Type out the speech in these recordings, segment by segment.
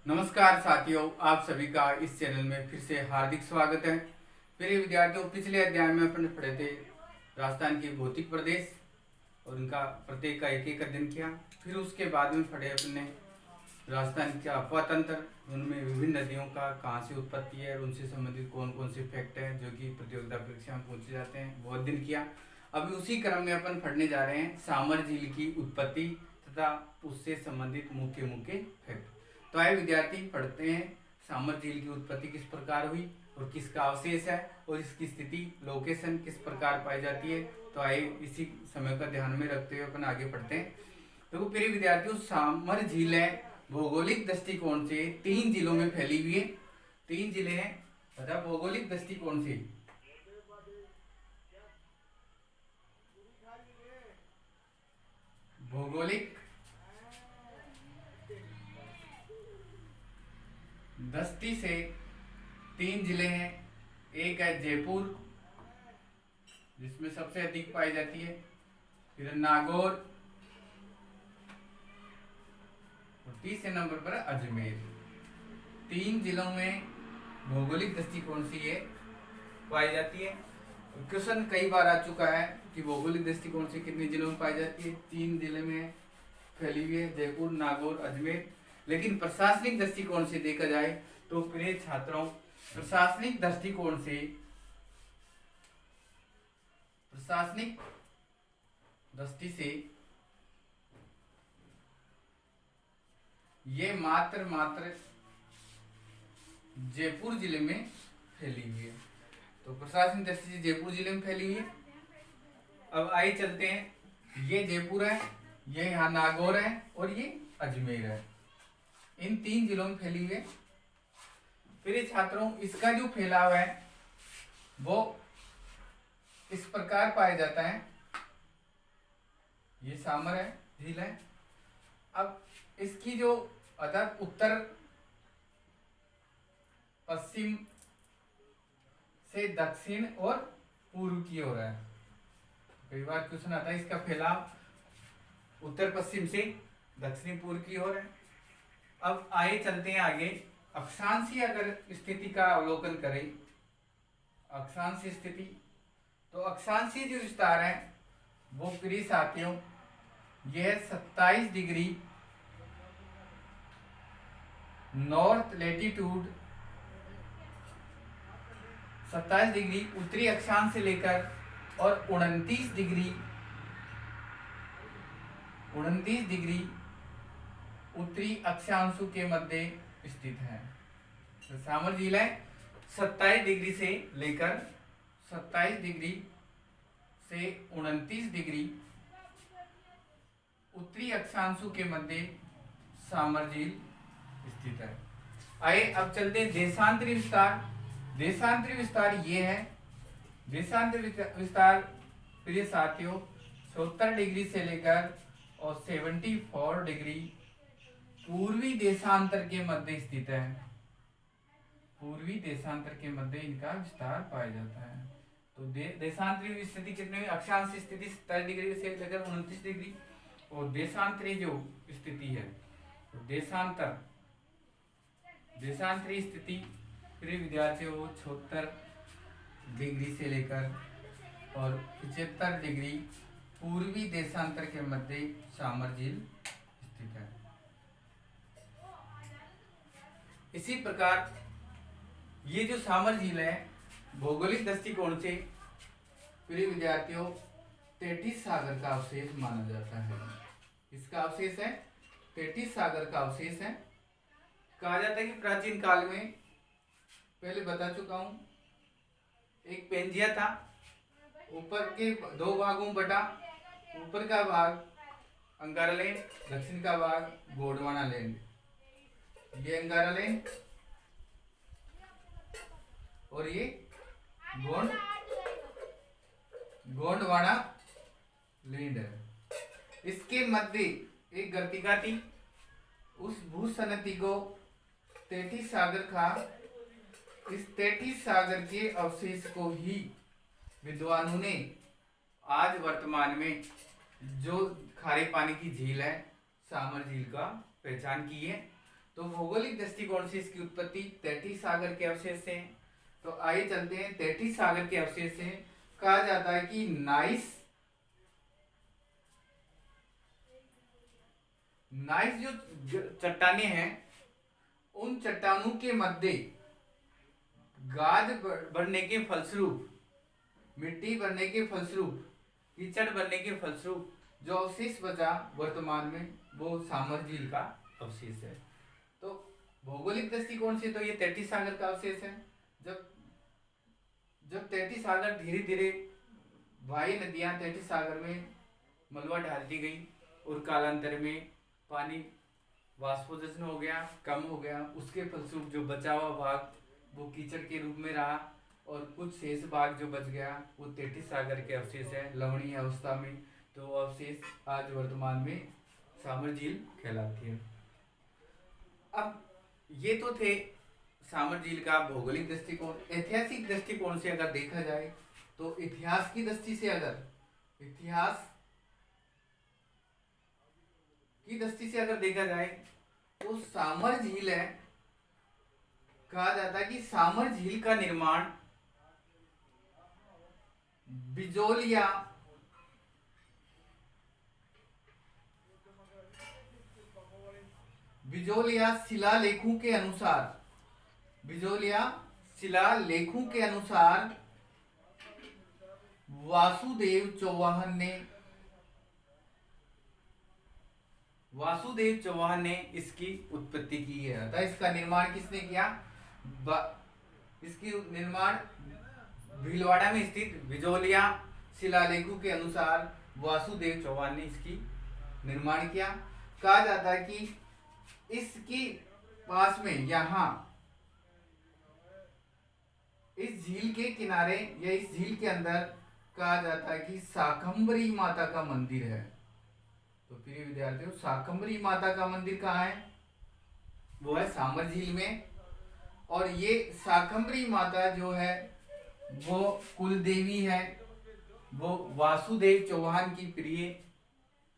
नमस्कार साथियों, आप सभी का इस चैनल में फिर से हार्दिक स्वागत है। प्रिय विद्यार्थियों, पिछले अध्याय में अपन पढ़े थे राजस्थान के भौतिक प्रदेश और उनका प्रत्येक का एक एक अध्ययन किया। फिर उसके बाद में पढ़े अपने राजस्थान का अफवाह तंत्र, उनमें विभिन्न नदियों का कहाँ से उत्पत्ति है और उनसे संबंधित कौन कौन से फैक्ट हैं जो कि प्रतियोगिता परीक्षा में पूछे जाते हैं, वो अध्ययन किया। अभी उसी क्रम में अपन पढ़ने जा रहे हैं सामर झील की उत्पत्ति तथा उससे संबंधित मुख्य मुख्य फैक्ट। तो आए विद्यार्थी, पढ़ते हैं सामर झील की उत्पत्ति किस प्रकार हुई और किसका अवशेष है और इसकी स्थिति लोकेशन किस प्रकार पाई जाती है। तो आइए इसी समय का ध्यान में रखते हुए अपन आगे पढ़ते हैं। तो प्रिय विद्यार्थियों, सामर झील है भौगोलिक दृष्टिकोण से 3 जिलों में फैली हुई है। 3 जिले हैं तथा भौगोलिक दृष्टिकोण से भौगोलिक दृष्टि से 3 जिले हैं। एक है जयपुर, जिसमें सबसे अधिक पाई जाती है, फिर नागौर और तीसरे नंबर पर अजमेर। 3 जिलों में भौगोलिक दृष्टिकोण से ये पाई जाती है। क्वेश्चन कई बार आ चुका है कि भौगोलिक दृष्टिकोण से कितने जिलों में पाई जाती है। 3 जिले में फैली हुई है, जयपुर, नागौर, अजमेर। लेकिन प्रशासनिक दृष्टिकोण से देखा जाए तो प्रिय छात्रों, प्रशासनिक दृष्टिकोण से प्रशासनिक दृष्टि से ये मात्र जयपुर जिले में फैली हुई है। तो प्रशासनिक दृष्टि से जयपुर जिले में फैली हुई है। अब आइए चलते हैं, ये जयपुर है, ये यहाँ नागौर है और ये अजमेर है। इन 3 जिलों में फैली हुई है। फिर छात्रों, इसका जो फैलाव है वो इस प्रकार पाया जाता है। ये सामर है, झील है। अब इसकी जो अर्थात उत्तर पश्चिम से दक्षिण और पूर्व की ओर है। कई बार क्वेश्चन आता है इसका फैलाव उत्तर पश्चिम से दक्षिणी पूर्व की ओर है। अब आइए चलते हैं आगे। अक्षांशीय अगर स्थिति का अवलोकन करें, अक्षांशीय स्थिति, तो अक्षांशीय जो विस्तार है वो प्रिय साथियों यह 27 डिग्री नॉर्थ लेटीट्यूड, 27 डिग्री उत्तरी अक्षांश से लेकर और 29 डिग्री उत्तरी अक्षांशों के मध्य स्थित है। तो सामर झील है 27 डिग्री से लेकर 27 डिग्री से 29 डिग्री उत्तरी अक्षांशों के मध्य सामर झील स्थित है। आइए अब चलते हैं देशांतरी विस्तार। देशांतरी विस्तार ये है। देशांतरी विस्तार प्रिय साथियों 74 डिग्री से लेकर और 74 डिग्री पूर्वी देशांतर के मध्य स्थित है। पूर्वी देशांतर के मध्य इनका विस्तार पाया जाता है। तो देशांतरी स्थिति कितने में? अक्षांश स्थिति 27 डिग्री से लेकर 29 डिग्री और देशांतरी जो स्थिति है तो देशांतरी स्थिति प्रिय विद्यार्थियों 76 डिग्री से लेकर और 75 डिग्री पूर्वी देशांतर के मध्य सामर झील स्थित है। इसी प्रकार ये जो सामर झील है भौगोलिक दृष्टिकोण से प्रिय विद्यार्थियों तैतीस सागर का अवशेष माना जाता है। इसका अवशेष है तैतीस सागर का अवशेष है। कहा जाता है कि प्राचीन काल में, पहले बता चुका हूं, एक पेंजिया था, ऊपर के 2 भागों में बटा। ऊपर का भाग अंगारा लैंड, दक्षिण का भाग गोंडवाना लैंड। ये अंगारा लैंड और ये गोंडवाना लैंड है। इसके मध्य एक गर्तिका थी। उस भूसनती को 33 सागर था। इस 33 सागर के अवशेष को ही विद्वानों ने आज वर्तमान में जो खारे पानी की झील है सामर झील का पहचान की है। तो भौगोलिक दृष्टिकोण से इसकी उत्पत्ति तैतीस सागर के अवशेष से है। तो आइए चलते हैं, तैतीस सागर के अवशेष से कहा जाता है कि नाइस जो चट्टाने हैं, उन चट्टानों के मध्य गाद बढ़ने के फलस्वरूप, मिट्टी बढ़ने के फलस्वरूप, कीचड़ बनने के फलस्वरूप जो अवशेष बचा वर्तमान में, वो सामर झील का अवशेष है। तो भौगोलिक दृष्टिकोण से तो ये तैतीस सागर का अवशेष है। जब तैतीस सागर धीरे धीरे बाह्य नदियां तैतीस सागर में मलबा डालती गई और कालांतर में पानी वाष्पोदर्शन हो गया, कम हो गया, उसके फलस्वरूप जो बचा हुआ भाग वो कीचड़ के रूप में रहा और कुछ शेष भाग जो बच गया वो तैतीस सागर के अवशेष है लवणीय अवस्था में। तो अवशेष आज वर्तमान में सामर झील कहलाती है। अब ये तो थे सामर झील का भौगोलिक दृष्टिकोण। ऐतिहासिक दृष्टिकोण से अगर देखा जाए तो इतिहास की दृष्टि से अगर देखा जाए तो सामर झील है, कहा जाता है कि सामर झील का निर्माण बिजोलिया शिलालेखों के अनुसार वासुदेव चौहान ने इसकी उत्पत्ति की है। अतः इसका निर्माण किसने किया? इसकी निर्माण भीलवाड़ा में स्थित बिजोलिया शिलालेखों के अनुसार वासुदेव चौहान ने इसकी निर्माण किया। कहा जाता है कि इसके पास में यहाँ इस झील के किनारे या इस झील के अंदर कहा जाता है कि शाकंभरी माता का मंदिर है। तो प्रिय विद्यार्थियों, शाकंभरी माता का मंदिर कहाँ है? वो है सामर झील में। और ये शाकंभरी माता जो है वो कुलदेवी है, वो वासुदेव चौहान की प्रिय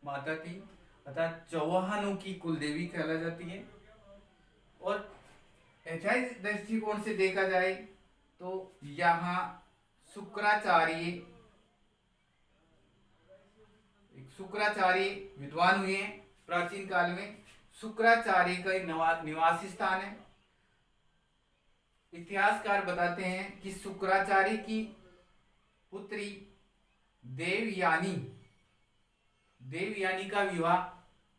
माता थी, अर्थात चौहानों की कुलदेवी कहला जाती है। और ऐतिहासिक दृष्टिकोण से देखा जाए तो यहाँ शुक्राचार्य विद्वान हुए हैं। प्राचीन काल में शुक्राचार्य का निवासी स्थान है। इतिहासकार बताते हैं कि शुक्राचार्य की पुत्री देवयानी का विवाह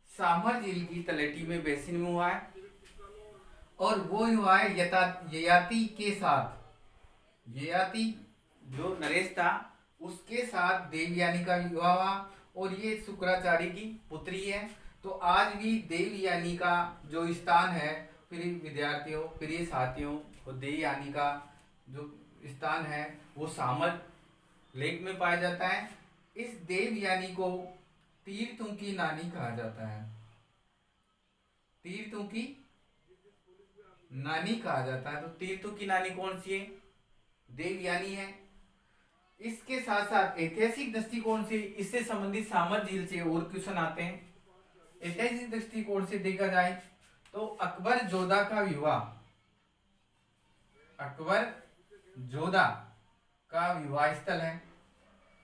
सामर झील की तलहटी में बेसिन में हुआ है और वो हुआ है ययाति के साथ। ययाति जो नरेश था उसके साथ देवयानी का विवाह हुआ और ये शुक्राचार्य की पुत्री है। तो आज भी देवयानी का जो स्थान है, प्रिय विद्यार्थियों, प्रिय साथियों, और देवयानी का जो स्थान है वो सामर लेक में पाया जाता है। इस देवयानी को तीर्थों की नानी कहा जाता है। तीर्थों की नानी कहा जाता है। तो तीर्थों की नानी कौन सी है? देवयानी है। इसके साथ साथ ऐतिहासिक दृष्टिकोण से इससे संबंधित सामर झील से और क्वेश्चन आते हैं। ऐतिहासिक दृष्टिकोण से देखा जाए तो अकबर जोधा का विवाह स्थल है।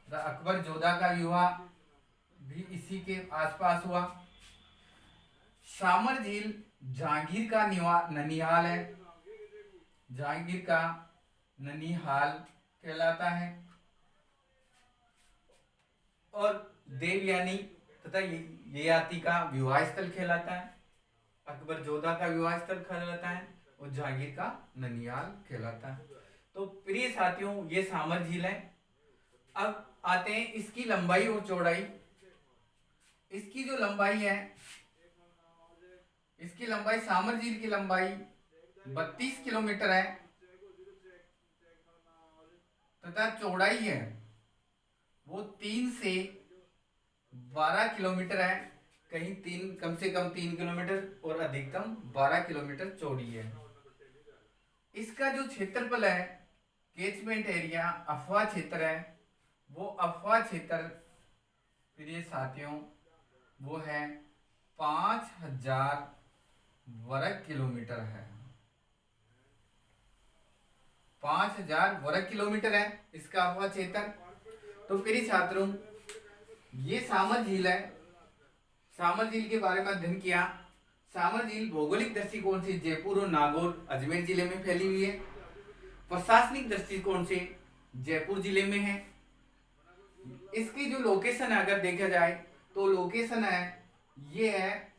अकबर जोधा का विवाह भी इसी के आसपास हुआ। सामर झील जहांगीर का ननिहाल है। जहांगीर का ननिहाल कहलाता है। और देवयानी तथा ययाति का विवाह स्थल कहलाता है। अकबर जोधा का विवाह स्थल कहलाता है और जहांगीर का ननिहाल कहलाता है। तो प्रिय साथियों, ये सामर झील है। अब आते हैं इसकी लंबाई और चौड़ाई। इसकी जो लंबाई है, इसकी लंबाई, सामर झील की लंबाई 32 किलोमीटर है तथा चौड़ाई है वो 3 से 12 किलोमीटर है। कहीं कम से कम 3 किलोमीटर और अधिकतम 12 किलोमीटर चौड़ी है। इसका जो क्षेत्रफल है, कैचमेंट एरिया, अफवाह क्षेत्र है, वो अफवाह क्षेत्र प्रिय साथियों वो है 5,000 वर्ग किलोमीटर है। 5000 वर्ग किलोमीटर है इसका अफवाह क्षेत्र। तो प्रिय छात्रों, ये सामर झील है। सामर झील के बारे में अध्ययन किया। सामर झील भौगोलिक दृष्टिकोण से जयपुर और नागौर अजमेर जिले में फैली हुई है। प्रशासनिक दृष्टिकोण से जयपुर जिले में है। इसकी जो लोकेशन है अगर देखा जाए तो लोकेशन है ये है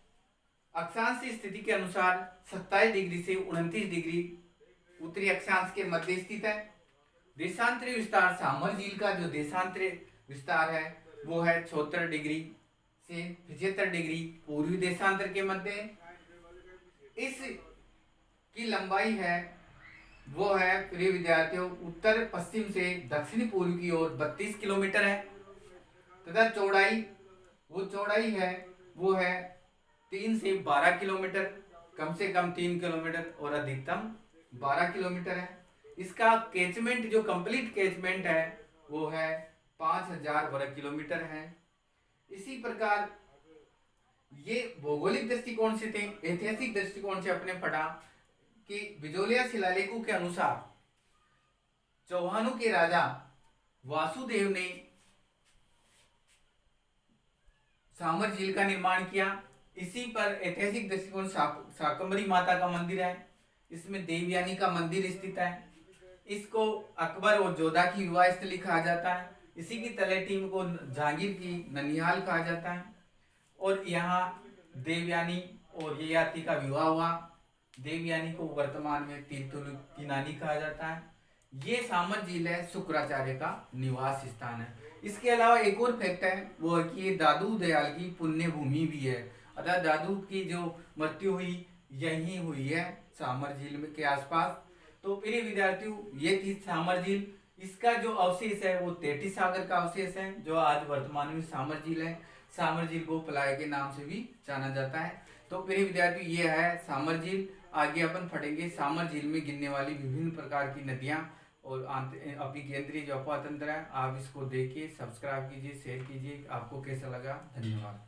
अक्षांश स्थिति के अनुसार 27 डिग्री से 29 डिग्री उत्तरी अक्षांश के मध्य स्थित है। देशांतरी विस्तार सामर झील का जो देशांतरी विस्तार है वो है 76 डिग्री से 75 डिग्री पूर्वी देशांतर के मध्य। इस की लंबाई है वो है प्रिय विद्यार्थियों उत्तर पश्चिम से दक्षिण पूर्व की ओर 32 किलोमीटर है तथा चौड़ाई है वो है 3 से 12 किलोमीटर, कम से कम 3 किलोमीटर और अधिकतम 12 किलोमीटर है। इसका कैचमेंट जो कंप्लीट कैचमेंट है वो है 5000 वर्ग किलोमीटर है। इसी प्रकार ये भौगोलिक दृष्टिकोण से थे। ऐतिहासिक दृष्टिकोण से अपने पढ़ा कि बिजोलिया शिलालेखों के अनुसार चौहानों के राजा वासुदेव ने सामर झील का निर्माण किया। इसी पर ऐतिहासिक दृष्टिकोण शाकंभरी माता का मंदिर है। इसमें देवयानी का मंदिर स्थित है। इसको अकबर और जोधा की विवाह स्थली कहा जाता है। इसी की तलेटीम को जहांगीर की ननिहाल कहा जाता है। और यहाँ देवयानी और ययाति का विवाह हुआ। देवयानी को वर्तमान में तीर्थुल की नानी कहा जाता है। ये सामर झील है शुक्राचार्य का निवास स्थान है। इसके अलावा एक और फैक्ट है वो है कि ये दादू दयाल की पुण्य भूमि भी है। अर्थात दादू की जो मृत्यु हुई यहीं हुई है सामर झील में के आसपास। तो प्रिय विद्यार्थियों ये थी सामर झील। इसका जो अवशेष है वो तेटी सागर का अवशेष है जो आज वर्तमान में सामर झील है। सामर झील को पलाय के नाम से भी जाना जाता है। तो प्रिय विद्यार्थी ये है सामर झील। आगे अपन पढ़ेंगे सामर झील में गिरने वाली विभिन्न प्रकार की नदियां और अपनी केंद्रीय जो अपवाह तंत्र है। आप इसको देखिए, सब्सक्राइब कीजिए, शेयर कीजिए। आपको कैसा लगा? धन्यवाद।